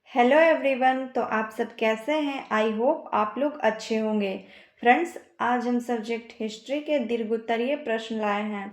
Hello everyone. तो आप सब कैसे हैं? आई होप आप लोग अच्छे होंगे। फ्रेंड्स, आज हम सब्जेक्ट हिस्ट्री के दीर्घोत्तरीय प्रश्न लाए हैं।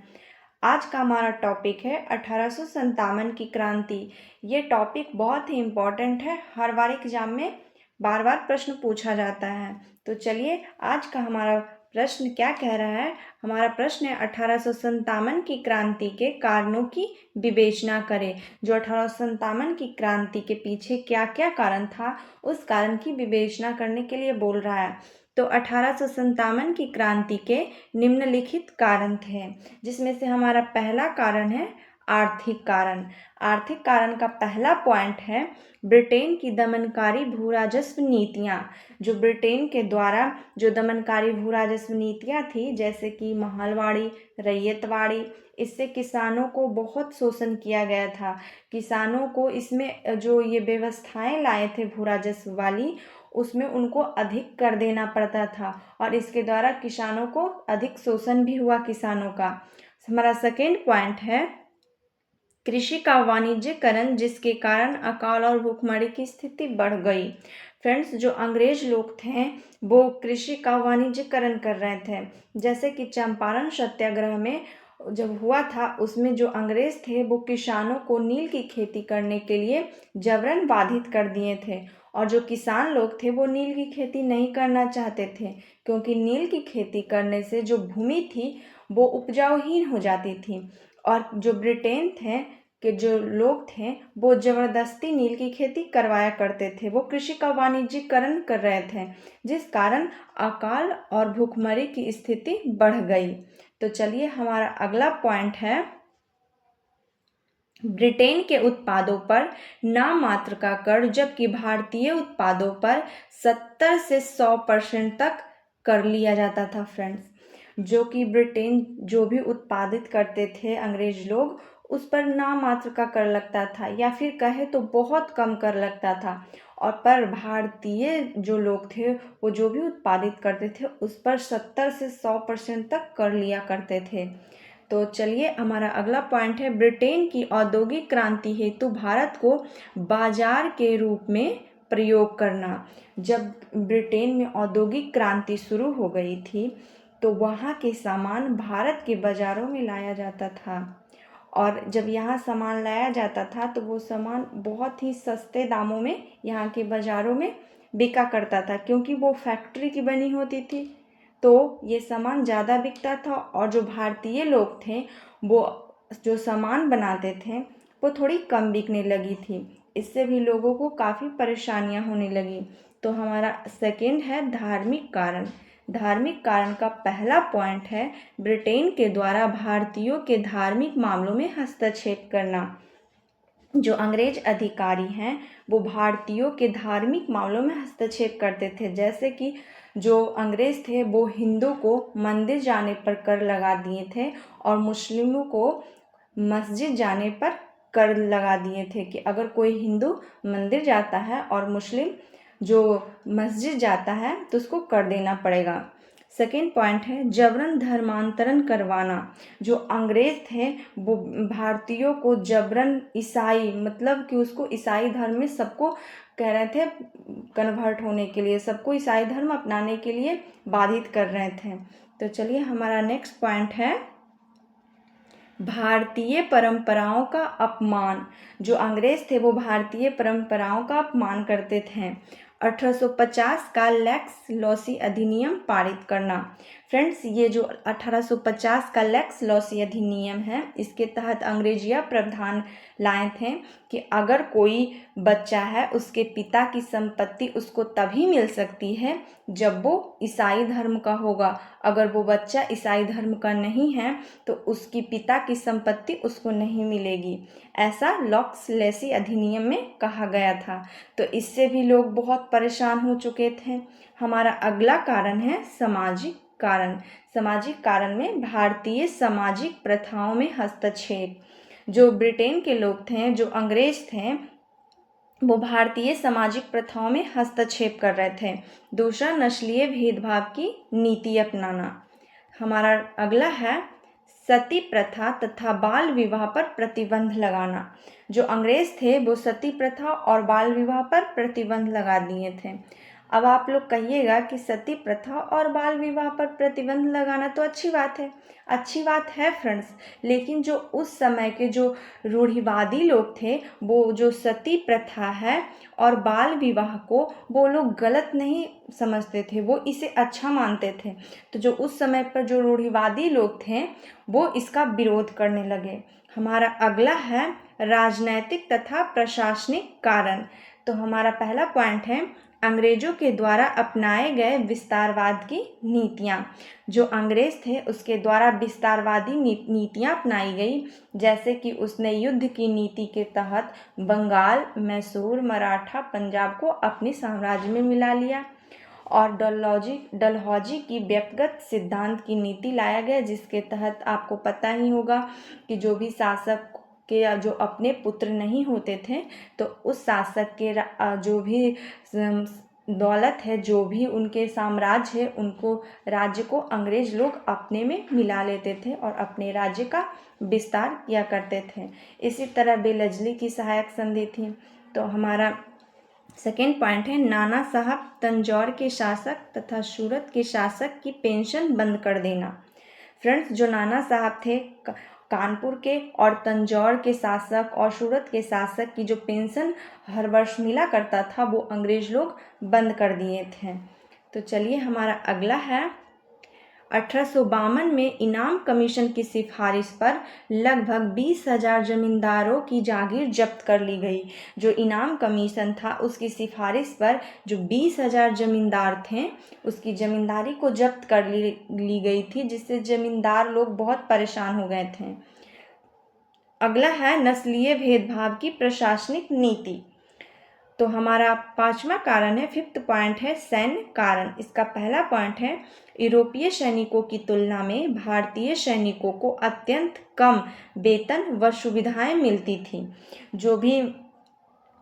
आज का हमारा टॉपिक है 1857 की क्रांति। ये टॉपिक बहुत ही इम्पोर्टेंट है, हर बार एग्जाम में बार बार प्रश्न पूछा जाता है। तो चलिए, आज का हमारा प्रश्न क्या कह रहा है। हमारा प्रश्न है 1857 की क्रांति के कारणों की विवेचना करें। जो 1857 की क्रांति के पीछे क्या क्या कारण था, उस कारण की विवेचना करने के लिए बोल रहा है। तो 1857 की क्रांति के निम्नलिखित कारण थे, जिसमें से हमारा पहला कारण है आर्थिक कारण। आर्थिक कारण का पहला पॉइंट है ब्रिटेन की दमनकारी भू राजस्व नीतियाँ। जो ब्रिटेन के द्वारा जो दमनकारी भू राजस्व नीतियाँ थी, जैसे कि महलवाड़ी, रैयतवाड़ी, इससे किसानों को बहुत शोषण किया गया था। किसानों को इसमें जो ये व्यवस्थाएं लाए थे भू राजस्व वाली, उसमें उनको अधिक कर देना पड़ता था और इसके द्वारा किसानों को अधिक शोषण भी हुआ किसानों का। हमारा सेकेंड पॉइंट है कृषि का वाणिज्यकरण, जिसके कारण अकाल और भूखमरी की स्थिति बढ़ गई। फ्रेंड्स, जो अंग्रेज लोग थे वो कृषि का वाणिज्यकरण कर रहे थे। जैसे कि चंपारण सत्याग्रह में जब हुआ था, उसमें जो अंग्रेज थे वो किसानों को नील की खेती करने के लिए जबरन बाधित कर दिए थे। और जो किसान लोग थे वो नील की खेती नहीं करना चाहते थे, क्योंकि नील की खेती करने से जो भूमि थी वो उपजाऊहीन हो जाती थी। और जो ब्रिटेन थे के जो लोग थे वो ज़बरदस्ती नील की खेती करवाया करते थे। वो कृषि का वाणिज्यीकरण कर रहे थे, जिस कारण अकाल और भूखमरी की स्थिति बढ़ गई। तो चलिए, हमारा अगला पॉइंट है ब्रिटेन के उत्पादों पर नाम मात्र का कर, जबकि भारतीय उत्पादों पर 70 से 100% तक कर लिया जाता था। फ्रेंड्स, जो कि ब्रिटेन जो भी उत्पादित करते थे अंग्रेज लोग, उस पर नाम मात्र का कर लगता था, या फिर कहे तो बहुत कम कर लगता था। और पर भारतीय जो लोग थे वो जो भी उत्पादित करते थे उस पर 70 से 100% तक कर लिया करते थे। तो चलिए, हमारा अगला पॉइंट है ब्रिटेन की औद्योगिक क्रांति हेतु भारत को बाजार के रूप में प्रयोग करना। जब ब्रिटेन में औद्योगिक क्रांति शुरू हो गई थी तो वहाँ के सामान भारत के बाज़ारों में लाया जाता था। और जब यहाँ सामान लाया जाता था तो वो सामान बहुत ही सस्ते दामों में यहाँ के बाज़ारों में बिका करता था, क्योंकि वो फैक्ट्री की बनी होती थी। तो ये सामान ज़्यादा बिकता था और जो भारतीय लोग थे वो जो सामान बनाते थे वो थोड़ी कम बिकने लगी थी। इससे भी लोगों को काफ़ी परेशानियां होने लगी। तो हमारा सेकेंड है धार्मिक कारण। धार्मिक कारण का पहला पॉइंट है ब्रिटेन के द्वारा भारतीयों के धार्मिक मामलों में हस्तक्षेप करना। जो अंग्रेज अधिकारी हैं वो भारतीयों के धार्मिक मामलों में हस्तक्षेप करते थे। जैसे कि जो अंग्रेज थे वो हिंदू को मंदिर जाने पर कर लगा दिए थे और मुस्लिमों को मस्जिद जाने पर कर लगा दिए थे कि अगर कोई हिंदू मंदिर जाता है और मुस्लिम जो मस्जिद जाता है तो उसको कर देना पड़ेगा। सेकेंड पॉइंट है जबरन धर्मांतरण करवाना। जो अंग्रेज थे वो भारतीयों को जबरन ईसाई, मतलब कि उसको ईसाई धर्म में सबको कह रहे थे कन्वर्ट होने के लिए, सबको ईसाई धर्म अपनाने के लिए बाधित कर रहे थे। तो चलिए, हमारा नेक्स्ट पॉइंट है भारतीय परंपराओं का अपमान। जो अंग्रेज थे वो भारतीय परंपराओं का अपमान करते थे। 1850 का लेक्स लॉसी अधिनियम पारित करना। फ्रेंड्स, ये जो 1850 का लेक्स लॉसी अधिनियम है, इसके तहत अंग्रेज यह प्रावधान लाए थे कि अगर कोई बच्चा है उसके पिता की संपत्ति उसको तभी मिल सकती है जब वो ईसाई धर्म का होगा। अगर वो बच्चा ईसाई धर्म का नहीं है तो उसकी पिता की संपत्ति उसको नहीं मिलेगी। ऐसा लॉक्स लेसी अधिनियम में कहा गया था। तो इससे भी लोग बहुत परेशान हो चुके थे। हमारा अगला कारण है सामाजिक कारण। सामाजिक कारण में भारतीय सामाजिक प्रथाओं में हस्तक्षेप। जो ब्रिटेन के लोग थे, जो अंग्रेज थे, वो भारतीय सामाजिक प्रथाओं में हस्तक्षेप कर रहे थे। दूसरा, नस्लीय भेदभाव की नीति अपनाना। हमारा अगला है सती प्रथा तथा बाल विवाह पर प्रतिबंध लगाना। जो अंग्रेज थे वो सती प्रथा और बाल विवाह पर प्रतिबंध लगा दिए थे। अब आप लोग कहिएगा कि सती प्रथा और बाल विवाह पर प्रतिबंध लगाना तो अच्छी बात है फ्रेंड्स, लेकिन जो उस समय के जो रूढ़िवादी लोग थे वो जो सती प्रथा है और बाल विवाह को वो लोग गलत नहीं समझते थे, वो इसे अच्छा मानते थे। तो जो उस समय पर जो रूढ़िवादी लोग थे वो इसका विरोध करने लगे। हमारा अगला है राजनैतिक तथा प्रशासनिक कारण। तो हमारा पहला पॉइंट है अंग्रेजों के द्वारा अपनाए गए विस्तारवाद की नीतियाँ। जो अंग्रेज थे उसके द्वारा विस्तारवादी नीतियाँ अपनाई गई, जैसे कि उसने युद्ध की नीति के तहत बंगाल, मैसूर, मराठा, पंजाब को अपने साम्राज्य में मिला लिया। और डलहौजी की व्यक्तिगत सिद्धांत की नीति लाया गया, जिसके तहत आपको पता ही होगा कि जो भी शासक के जो अपने पुत्र नहीं होते थे तो उस शासक के जो भी दौलत है, जो भी उनके साम्राज्य है, उनको राज्य को अंग्रेज लोग अपने में मिला लेते थे और अपने राज्य का विस्तार किया करते थे। इसी तरह बेलजली की सहायक संधि थी। तो हमारा सेकेंड पॉइंट है नाना साहब तंजौर के शासक तथा सूरत के शासक की पेंशन बंद कर देना। फ्रेंड्स, जो नाना साहब थे कानपुर के और तंजौर के शासक और सूरत के शासक की जो पेंशन हर वर्ष मिला करता था वो अंग्रेज लोग बंद कर दिए थे। तो चलिए हमारा अगला है 1852 में इनाम कमीशन की सिफारिश पर लगभग 20,000 जमींदारों की जागीर जब्त कर ली गई। जो इनाम कमीशन था उसकी सिफारिश पर जो 20,000 जमींदार थे उसकी जमींदारी को जब्त कर ली गई थी, जिससे जमींदार लोग बहुत परेशान हो गए थे। अगला है नस्लीय भेदभाव की प्रशासनिक नीति। तो हमारा पांचवा कारण है, फिफ्थ पॉइंट है सैन्य कारण। इसका पहला पॉइंट है यूरोपीय सैनिकों की तुलना में भारतीय सैनिकों को अत्यंत कम वेतन व सुविधाएं मिलती थी। जो भी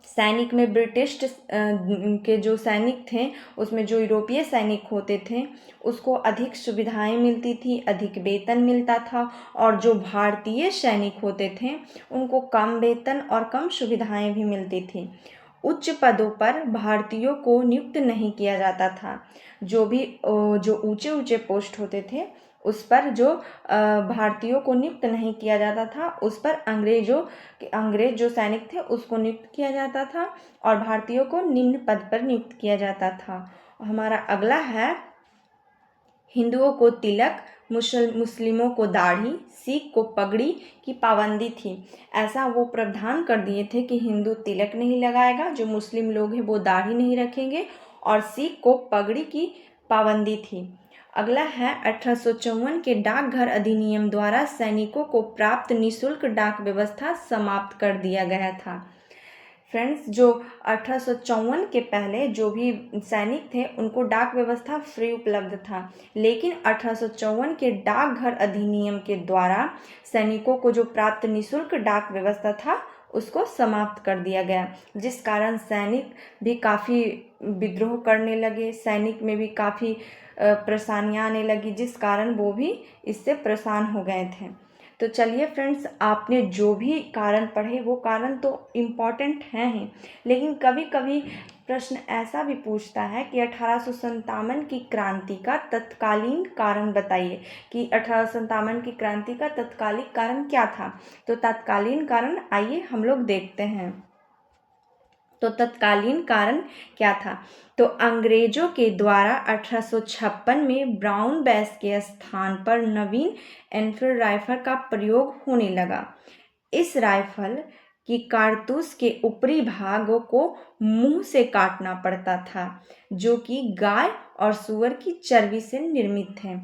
सैनिक में ब्रिटिश के जो सैनिक थे उसमें जो यूरोपीय सैनिक होते थे उसको अधिक सुविधाएं मिलती थी, अधिक वेतन मिलता था, और जो भारतीय सैनिक होते थे उनको कम वेतन और कम सुविधाएं भी मिलती थी। उच्च पदों पर भारतीयों को नियुक्त नहीं किया जाता था। जो भी जो ऊंचे ऊंचे पोस्ट होते थे उस पर जो भारतीयों को नियुक्त नहीं किया जाता था, उस पर अंग्रेज जो सैनिक थे उसको नियुक्त किया जाता था और भारतीयों को निम्न पद पर नियुक्त किया जाता था। हमारा अगला है हिंदुओं को तिलक, मुस्लिमों को दाढ़ी, सिख को पगड़ी की पाबंदी थी। ऐसा वो प्रावधान कर दिए थे कि हिंदू तिलक नहीं लगाएगा, जो मुस्लिम लोग हैं वो दाढ़ी नहीं रखेंगे, और सिख को पगड़ी की पाबंदी थी। अगला है 1854 के डाकघर अधिनियम द्वारा सैनिकों को प्राप्त निःशुल्क डाक व्यवस्था समाप्त कर दिया गया था। फ्रेंड्स, जो 1854 के पहले जो भी सैनिक थे उनको डाक व्यवस्था फ्री उपलब्ध था, लेकिन 1854 के डाकघर अधिनियम के द्वारा सैनिकों को जो प्राप्त निःशुल्क डाक व्यवस्था था उसको समाप्त कर दिया गया, जिस कारण सैनिक भी काफ़ी विद्रोह करने लगे, सैनिक में भी काफ़ी परेशानियाँ आने लगी, जिस कारण वो भी इससे परेशान हो गए थे। तो चलिए फ्रेंड्स, आपने जो भी कारण पढ़े वो कारण तो इम्पॉर्टेंट हैं ही, लेकिन कभी कभी प्रश्न ऐसा भी पूछता है कि 1857 की क्रांति का तत्कालीन कारण बताइए, कि 1857 की क्रांति का तत्कालिक कारण क्या था। तो तत्कालीन कारण आइए हम लोग देखते हैं। तो तत्कालीन कारण क्या था? तो अंग्रेजों के द्वारा 1856 में ब्राउन बैस के स्थान पर नवीन एनफील्ड राइफल का प्रयोग होने लगा। इस राइफल की कारतूस के ऊपरी भागों को मुंह से काटना पड़ता था, जो कि गाय और सूअर की चर्बी से निर्मित थे।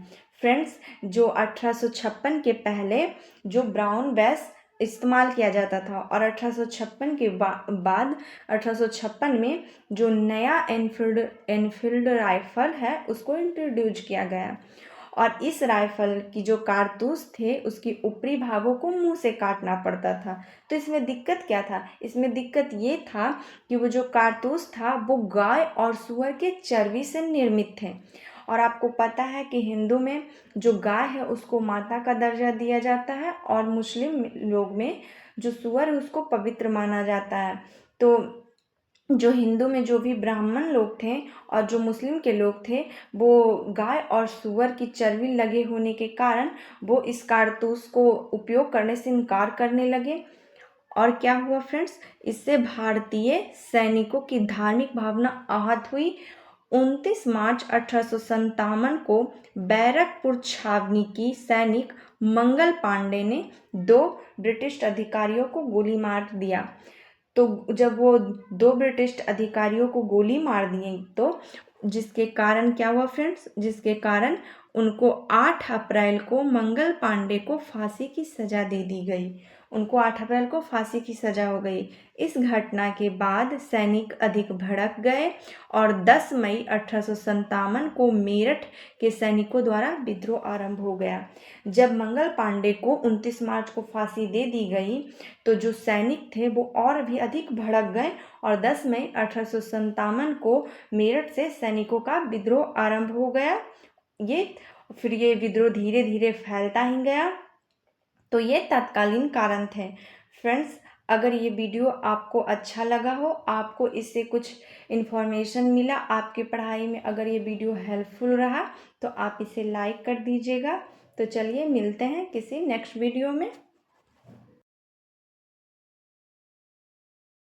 फ्रेंड्स, जो 1856 के पहले जो ब्राउन बैस इस्तेमाल किया जाता था और 1856 के बाद 1856 में जो नया एनफील्ड राइफल है उसको इंट्रोड्यूस किया गया, और इस राइफल की जो कारतूस थे उसकी ऊपरी भागों को मुंह से काटना पड़ता था। तो इसमें दिक्कत क्या था? इसमें दिक्कत ये था कि वो जो कारतूस था वो गाय और सूअर के चर्बी से निर्मित थे, और आपको पता है कि हिंदू में जो गाय है उसको माता का दर्जा दिया जाता है, और मुस्लिम लोग में जो सूअर है उसको पवित्र माना जाता है। तो जो हिंदू में जो भी ब्राह्मण लोग थे और जो मुस्लिम के लोग थे, वो गाय और सूअर की चर्बी लगे होने के कारण वो इस कारतूस को उपयोग करने से इनकार करने लगे। और क्या हुआ फ्रेंड्स, इससे भारतीय सैनिकों की धार्मिक भावना आहत हुई। 29 मार्च 1857 को बैरकपुर छावनी की सैनिक मंगल पांडे ने 2 ब्रिटिश अधिकारियों को गोली मार दिया। तो जब वो 2 ब्रिटिश अधिकारियों को गोली मार दिए, तो जिसके कारण क्या हुआ फ्रेंड्स, जिसके कारण उनको 8 अप्रैल को मंगल पांडे को फांसी की सजा दे दी गई। उनको 8 अप्रैल को फांसी की सजा हो गई। इस घटना के बाद सैनिक अधिक भड़क गए और 10 मई 1857 को मेरठ के सैनिकों द्वारा विद्रोह आरंभ हो गया। जब मंगल पांडे को 29 मार्च को फांसी दे दी गई, तो जो सैनिक थे वो और भी अधिक भड़क गए और 10 मई 1857 को मेरठ से सैनिकों का विद्रोह आरंभ हो गया। फिर ये विद्रोह धीरे धीरे फैलता ही गया। तो ये तत्कालीन कारण थे। फ्रेंड्स, अगर ये वीडियो आपको अच्छा लगा हो, आपको इससे कुछ इन्फॉर्मेशन मिला, आपकी पढ़ाई में अगर ये वीडियो हेल्पफुल रहा, तो आप इसे लाइक कर दीजिएगा। तो चलिए मिलते हैं किसी नेक्स्ट वीडियो में।